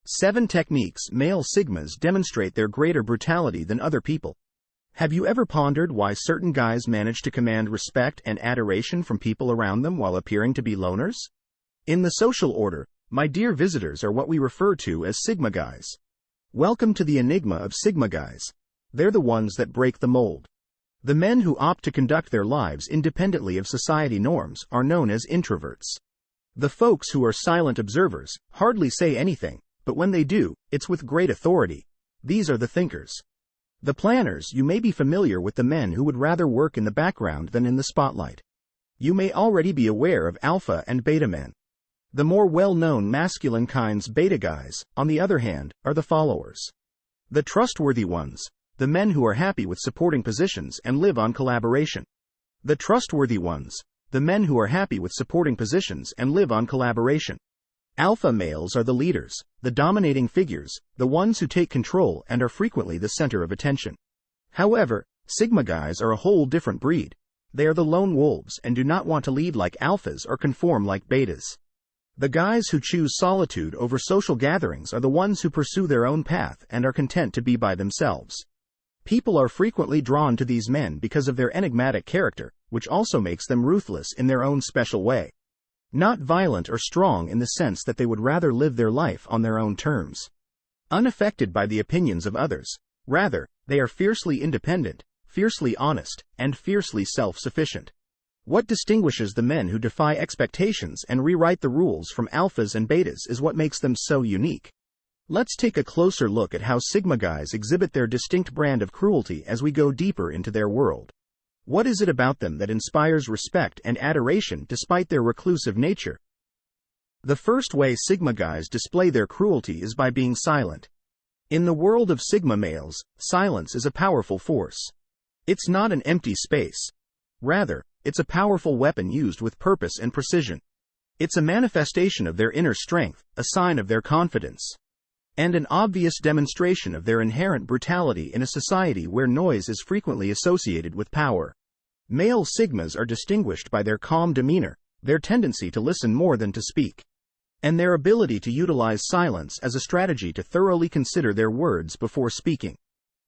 7 techniques male Sigmas demonstrate their greater brutality than other people. Have you ever pondered why certain guys manage to command respect and adoration from people around them while appearing to be loners? In the social order, my dear visitors are what we refer to as Sigma guys. Welcome to the enigma of Sigma guys. They're the ones that break the mold. The men who opt to conduct their lives independently of society norms are known as introverts. The folks who are silent observers hardly say anything, but when they do, it's with great authority. These are the thinkers. The planners. You may be familiar with the men who would rather work in the background than in the spotlight. You may already be aware of alpha and beta men. The more well-known masculine kinds, beta guys, on the other hand, are the followers. The trustworthy ones, the men who are happy with supporting positions and live on collaboration. The trustworthy ones, the men who are happy with supporting positions and live on collaboration. Alpha males are the leaders, the dominating figures, the ones who take control and are frequently the center of attention. However, Sigma guys are a whole different breed. They are the lone wolves and do not want to lead like alphas or conform like betas. The guys who choose solitude over social gatherings are the ones who pursue their own path and are content to be by themselves. People are frequently drawn to these men because of their enigmatic character, which also makes them ruthless in their own special way. Not violent or strong in the sense that they would rather live their life on their own terms. Unaffected by the opinions of others. Rather, they are fiercely independent, fiercely honest, and fiercely self-sufficient. What distinguishes the men who defy expectations and rewrite the rules from alphas and betas is what makes them so unique. Let's take a closer look at how Sigma guys exhibit their distinct brand of cruelty as we go deeper into their world. What is it about them that inspires respect and adoration despite their reclusive nature? The first way Sigma guys display their cruelty is by being silent. In the world of Sigma males, silence is a powerful force. It's not an empty space. Rather, it's a powerful weapon used with purpose and precision. It's a manifestation of their inner strength, a sign of their confidence, and an obvious demonstration of their inherent brutality in a society where noise is frequently associated with power. Male Sigmas are distinguished by their calm demeanor, their tendency to listen more than to speak, and their ability to utilize silence as a strategy to thoroughly consider their words before speaking.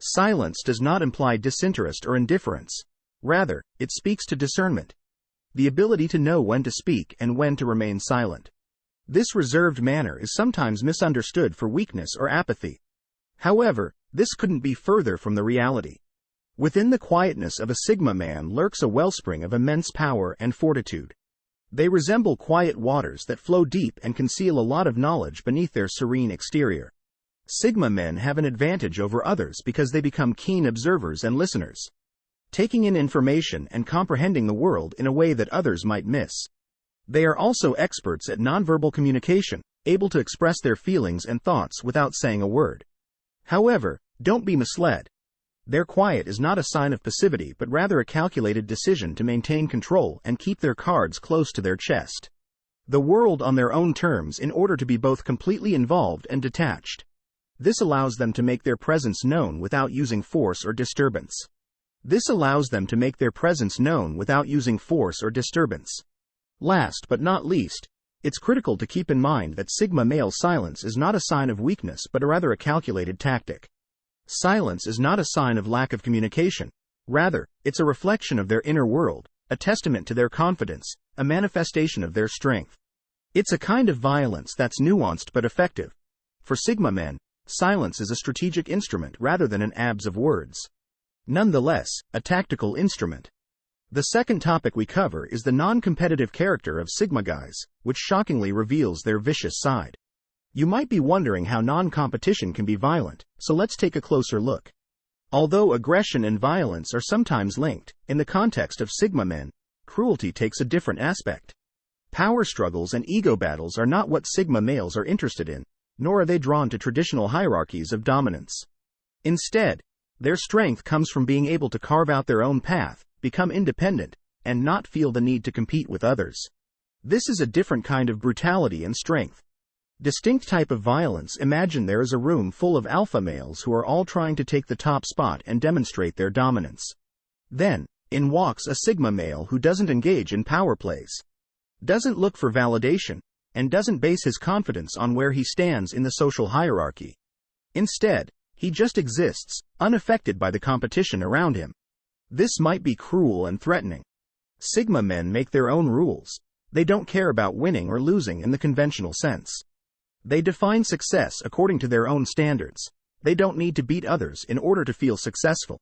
Silence does not imply disinterest or indifference. Rather, it speaks to discernment, the ability to know when to speak and when to remain silent. This reserved manner is sometimes misunderstood for weakness or apathy. However, this couldn't be further from the reality. Within the quietness of a Sigma man lurks a wellspring of immense power and fortitude. They resemble quiet waters that flow deep and conceal a lot of knowledge beneath their serene exterior. Sigma men have an advantage over others because they become keen observers and listeners, taking in information and comprehending the world in a way that others might miss. They are also experts at nonverbal communication, able to express their feelings and thoughts without saying a word. However, don't be misled. Their quiet is not a sign of passivity but rather a calculated decision to maintain control and keep their cards close to their chest. The world on their own terms in order to be both completely involved and detached. This allows them to make their presence known without using force or disturbance. Last but not least, it's critical to keep in mind that Sigma male silence is not a sign of weakness but rather a calculated tactic. Silence is not a sign of lack of communication. Rather, it's a reflection of their inner world, a testament to their confidence, a manifestation of their strength. It's a kind of violence that's nuanced but effective. For Sigma men, silence is a strategic instrument rather than an abs of words. Nonetheless, a tactical instrument. The second topic we cover is the non-competitive character of Sigma guys, which shockingly reveals their vicious side. You might be wondering how non-competition can be violent, so let's take a closer look. Although aggression and violence are sometimes linked, in the context of Sigma men, cruelty takes a different aspect. Power struggles and ego battles are not what Sigma males are interested in, nor are they drawn to traditional hierarchies of dominance. Instead, their strength comes from being able to carve out their own path, become independent, and not feel the need to compete with others. This is a different kind of brutality and strength. Distinct type of violence. Imagine there is a room full of alpha males who are all trying to take the top spot and demonstrate their dominance. Then, in walks a Sigma male who doesn't engage in power plays, doesn't look for validation, and doesn't base his confidence on where he stands in the social hierarchy. Instead, he just exists, unaffected by the competition around him. This might be cruel and threatening. Sigma men make their own rules. They don't care about winning or losing in the conventional sense. They define success according to their own standards. They don't need to beat others in order to feel successful.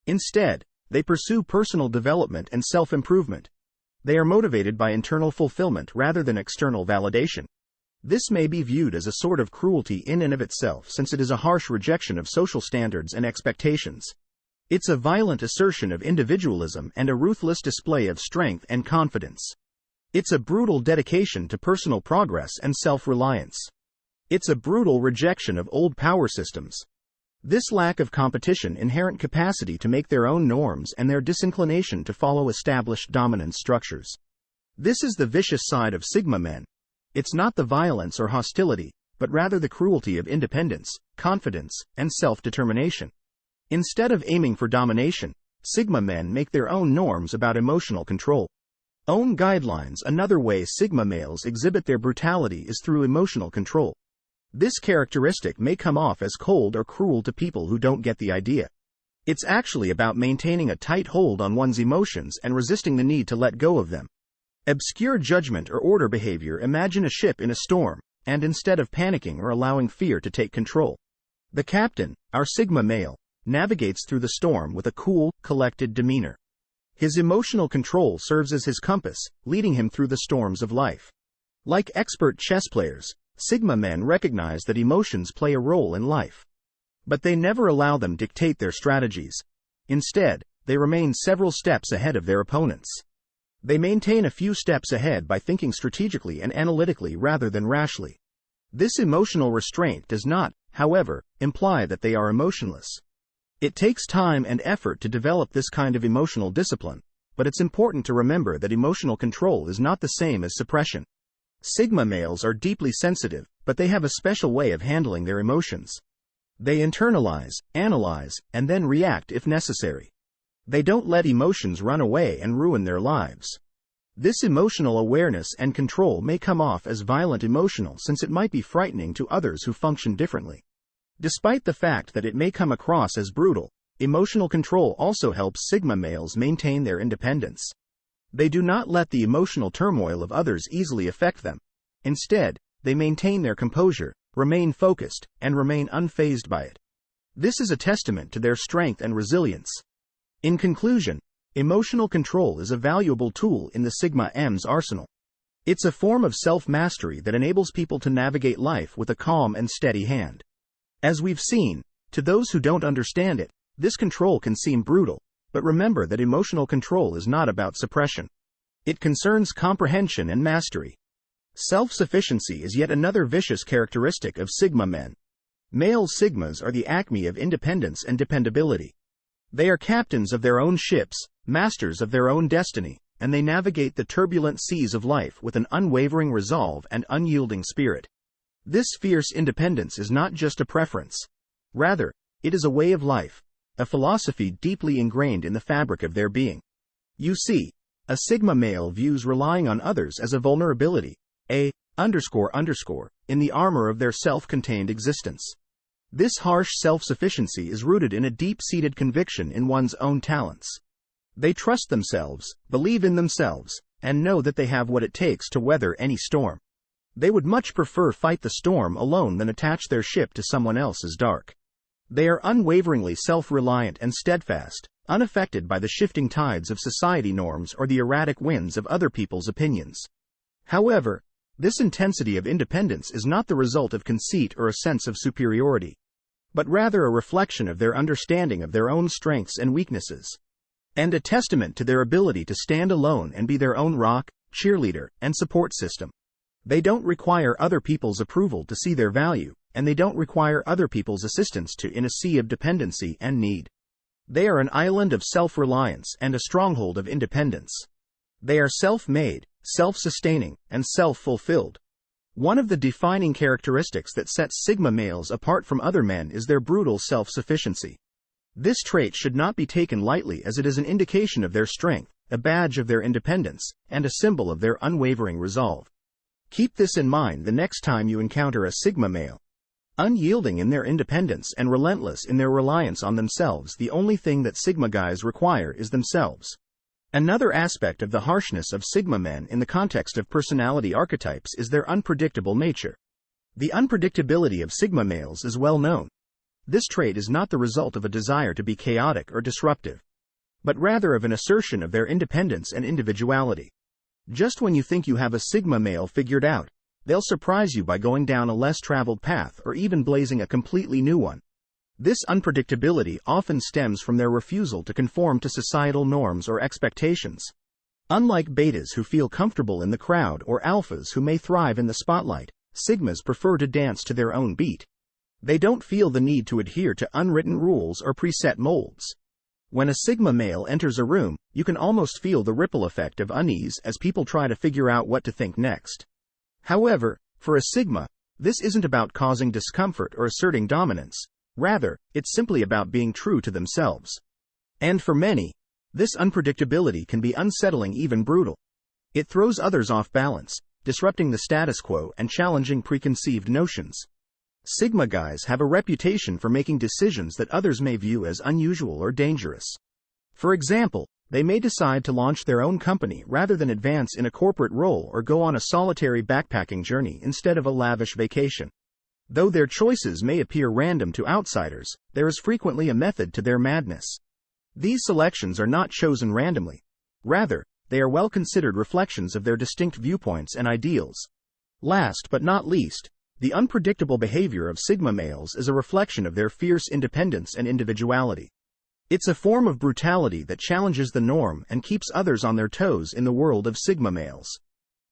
Instead, they pursue personal development and self-improvement. They are motivated by internal fulfillment rather than external validation. This may be viewed as a sort of cruelty in and of itself, since it is a harsh rejection of social standards and expectations. It's a violent assertion of individualism and a ruthless display of strength and confidence. It's a brutal dedication to personal progress and self-reliance. It's a brutal rejection of old power systems. This lack of competition, inherent capacity to make their own norms, and their disinclination to follow established dominance structures. This is the vicious side of Sigma men. It's not the violence or hostility, but rather the cruelty of independence, confidence, and self-determination. Instead of aiming for domination, Sigma men make their own norms about emotional control. Own guidelines. Another way Sigma males exhibit their brutality is through emotional control. This characteristic may come off as cold or cruel to people who don't get the idea. It's actually about maintaining a tight hold on one's emotions and resisting the need to let go of them. Obscure judgment or order behavior. Imagine a ship in a storm, and instead of panicking or allowing fear to take control, the captain, our Sigma male, navigates through the storm with a cool, collected demeanor. His emotional control serves as his compass, leading him through the storms of life. Like expert chess players, Sigma men recognize that emotions play a role in life. But they never allow them to dictate their strategies. Instead, they remain several steps ahead of their opponents. They maintain a few steps ahead by thinking strategically and analytically rather than rashly. This emotional restraint does not, however, imply that they are emotionless. It takes time and effort to develop this kind of emotional discipline, but it's important to remember that emotional control is not the same as suppression. Sigma males are deeply sensitive, but they have a special way of handling their emotions. They internalize, analyze, and then react if necessary. They don't let emotions run away and ruin their lives. This emotional awareness and control may come off as violent emotional, since it might be frightening to others who function differently. Despite the fact that it may come across as brutal, emotional control also helps Sigma males maintain their independence. They do not let the emotional turmoil of others easily affect them. Instead, they maintain their composure, remain focused, and remain unfazed by it. This is a testament to their strength and resilience. In conclusion, emotional control is a valuable tool in the Sigma M's arsenal. It's a form of self-mastery that enables people to navigate life with a calm and steady hand. As we've seen, to those who don't understand it, this control can seem brutal, but remember that emotional control is not about suppression. It concerns comprehension and mastery. Self-sufficiency is yet another vicious characteristic of Sigma men. Male Sigmas are the acme of independence and dependability. They are captains of their own ships, masters of their own destiny, and they navigate the turbulent seas of life with an unwavering resolve and unyielding spirit. This fierce independence is not just a preference. Rather, it is a way of life, a philosophy deeply ingrained in the fabric of their being. You see, a Sigma male views relying on others as a vulnerability, in the armor of their self-contained existence. This harsh self-sufficiency is rooted in a deep-seated conviction in one's own talents. They trust themselves, believe in themselves, and know that they have what it takes to weather any storm. They would much prefer fight the storm alone than attach their ship to someone else's dark. They are unwaveringly self-reliant and steadfast, unaffected by the shifting tides of society norms or the erratic winds of other people's opinions. However, this intensity of independence is not the result of conceit or a sense of superiority, but rather a reflection of their understanding of their own strengths and weaknesses, and a testament to their ability to stand alone and be their own rock, cheerleader, and support system. They don't require other people's approval to see their value, and they don't require other people's assistance in a sea of dependency and need. They are an island of self-reliance and a stronghold of independence. They are self-made, self-sustaining, and self-fulfilled. One of the defining characteristics that sets Sigma males apart from other men is their brutal self-sufficiency. This trait should not be taken lightly, as it is an indication of their strength, a badge of their independence, and a symbol of their unwavering resolve. Keep this in mind the next time you encounter a Sigma male. Unyielding in their independence and relentless in their reliance on themselves, the only thing that Sigma guys require is themselves. Another aspect of the harshness of Sigma men in the context of personality archetypes is their unpredictable nature. The unpredictability of Sigma males is well known. This trait is not the result of a desire to be chaotic or disruptive, but rather of an assertion of their independence and individuality. Just when you think you have a Sigma male figured out, they'll surprise you by going down a less traveled path or even blazing a completely new one. This unpredictability often stems from their refusal to conform to societal norms or expectations. Unlike betas who feel comfortable in the crowd or alphas who may thrive in the spotlight, Sigmas prefer to dance to their own beat. They don't feel the need to adhere to unwritten rules or preset molds. When a Sigma male enters a room, you can almost feel the ripple effect of unease as people try to figure out what to think next. However, for a Sigma, this isn't about causing discomfort or asserting dominance. Rather, it's simply about being true to themselves. And for many, this unpredictability can be unsettling, even brutal. It throws others off balance, disrupting the status quo and challenging preconceived notions. Sigma guys have a reputation for making decisions that others may view as unusual or dangerous. For example, they may decide to launch their own company rather than advance in a corporate role or go on a solitary backpacking journey instead of a lavish vacation. Though their choices may appear random to outsiders, there is frequently a method to their madness. These selections are not chosen randomly. Rather, they are well-considered reflections of their distinct viewpoints and ideals. Last but not least, the unpredictable behavior of Sigma males is a reflection of their fierce independence and individuality. It's a form of brutality that challenges the norm and keeps others on their toes in the world of Sigma males.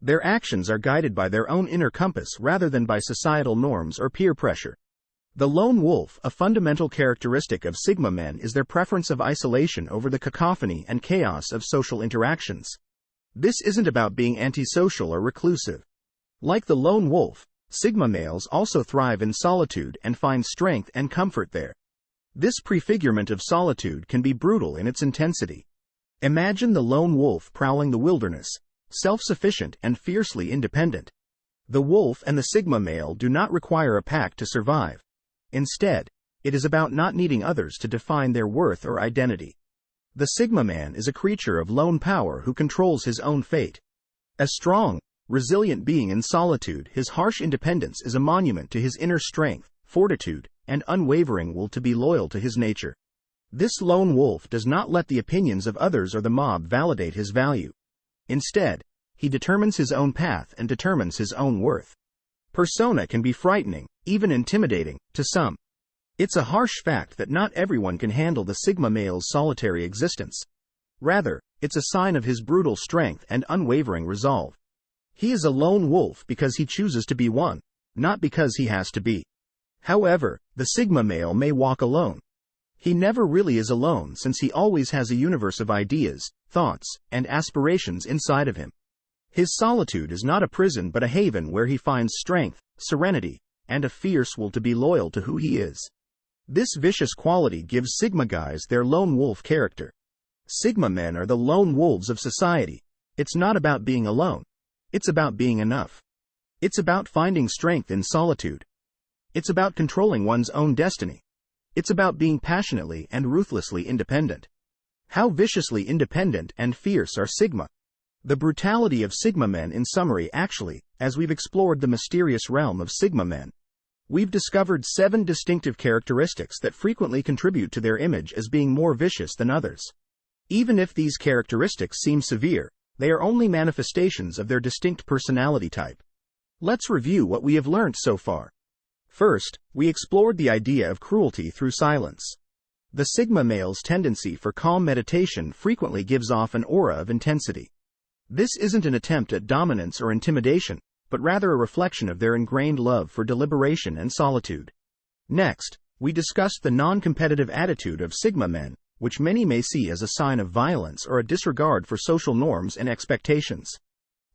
Their actions are guided by their own inner compass rather than by societal norms or peer pressure. The lone wolf, a fundamental characteristic of Sigma men, is their preference of isolation over the cacophony and chaos of social interactions. This isn't about being antisocial or reclusive. Like the lone wolf, Sigma males also thrive in solitude and find strength and comfort there. This prefigurement of solitude can be brutal in its intensity. Imagine the lone wolf prowling the wilderness, self-sufficient and fiercely independent. The wolf and the Sigma male do not require a pack to survive. Instead, it is about not needing others to define their worth or identity. The Sigma man is a creature of lone power who controls his own fate. A strong, resilient being in solitude, his harsh independence is a monument to his inner strength, fortitude, and unwavering will to be loyal to his nature. This lone wolf does not let the opinions of others or the mob validate his value. Instead, he determines his own path and determines his own worth. Persona can be frightening, even intimidating, to some. It's a harsh fact that not everyone can handle the Sigma male's solitary existence. Rather, it's a sign of his brutal strength and unwavering resolve. He is a lone wolf because he chooses to be one, not because he has to be. However, the Sigma male may walk alone. He never really is alone, since he always has a universe of ideas, thoughts, and aspirations inside of him. His solitude is not a prison but a haven where he finds strength, serenity, and a fierce will to be loyal to who he is. This vicious quality gives Sigma guys their lone wolf character. Sigma men are the lone wolves of society. It's not about being alone. It's about being enough. It's about finding strength in solitude. It's about controlling one's own destiny. It's about being passionately and ruthlessly independent. How viciously independent and fierce are Sigma? The brutality of Sigma men in summary. Actually, as we've explored the mysterious realm of Sigma men, we've discovered 7 distinctive characteristics that frequently contribute to their image as being more vicious than others. Even if these characteristics seem severe, they are only manifestations of their distinct personality type. Let's review what we have learned so far. First, we explored the idea of cruelty through silence. The Sigma male's tendency for calm meditation frequently gives off an aura of intensity. This isn't an attempt at dominance or intimidation, but rather a reflection of their ingrained love for deliberation and solitude. Next, we discussed the non-competitive attitude of Sigma men, which many may see as a sign of violence or a disregard for social norms and expectations.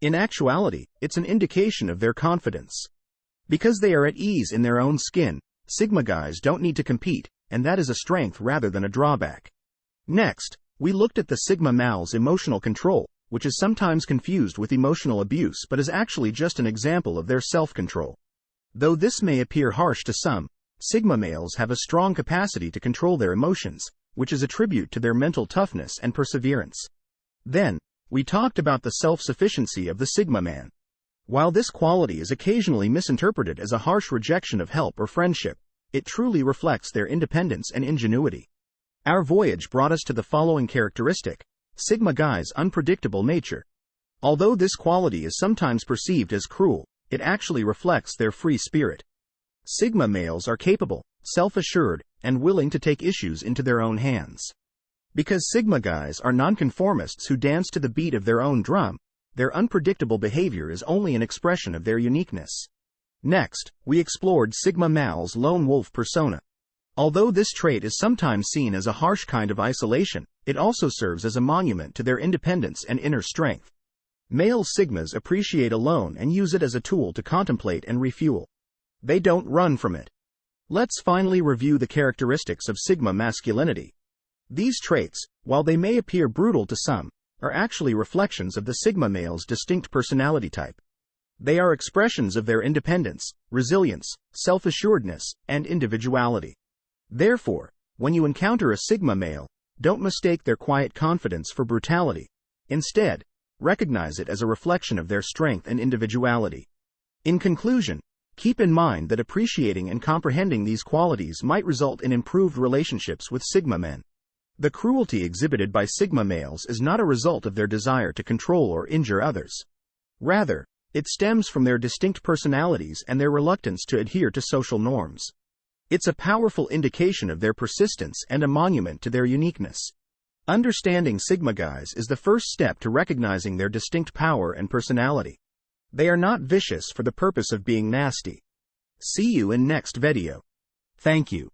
In actuality, it's an indication of their confidence. Because they are at ease in their own skin, Sigma guys don't need to compete, and that is a strength rather than a drawback. Next, we looked at the Sigma male's emotional control, which is sometimes confused with emotional abuse but is actually just an example of their self-control. Though this may appear harsh to some, Sigma males have a strong capacity to control their emotions, which is a tribute to their mental toughness and perseverance. Then, we talked about the self-sufficiency of the Sigma man. While this quality is occasionally misinterpreted as a harsh rejection of help or friendship, it truly reflects their independence and ingenuity. Our voyage brought us to the following characteristic: Sigma guys' unpredictable nature. Although this quality is sometimes perceived as cruel, it actually reflects their free spirit. Sigma males are capable, self-assured, and willing to take issues into their own hands. Because Sigma guys are nonconformists who dance to the beat of their own drum, their unpredictable behavior is only an expression of their uniqueness. Next, we explored Sigma male's lone wolf persona. Although this trait is sometimes seen as a harsh kind of isolation, it also serves as a monument to their independence and inner strength. Male Sigmas appreciate alone and use it as a tool to contemplate and refuel. They don't run from it. Let's finally review the characteristics of Sigma masculinity. These traits, while they may appear brutal to some, are actually reflections of the Sigma male's distinct personality type. They are expressions of their independence, resilience, self-assuredness, and individuality. Therefore, when you encounter a Sigma male, don't mistake their quiet confidence for brutality. Instead, recognize it as a reflection of their strength and individuality. In conclusion, keep in mind that appreciating and comprehending these qualities might result in improved relationships with Sigma men. The cruelty exhibited by Sigma males is not a result of their desire to control or injure others. Rather, it stems from their distinct personalities and their reluctance to adhere to social norms. It's a powerful indication of their persistence and a monument to their uniqueness. Understanding Sigma guys is the first step to recognizing their distinct power and personality. They are not vicious for the purpose of being nasty. See you in next video. Thank you.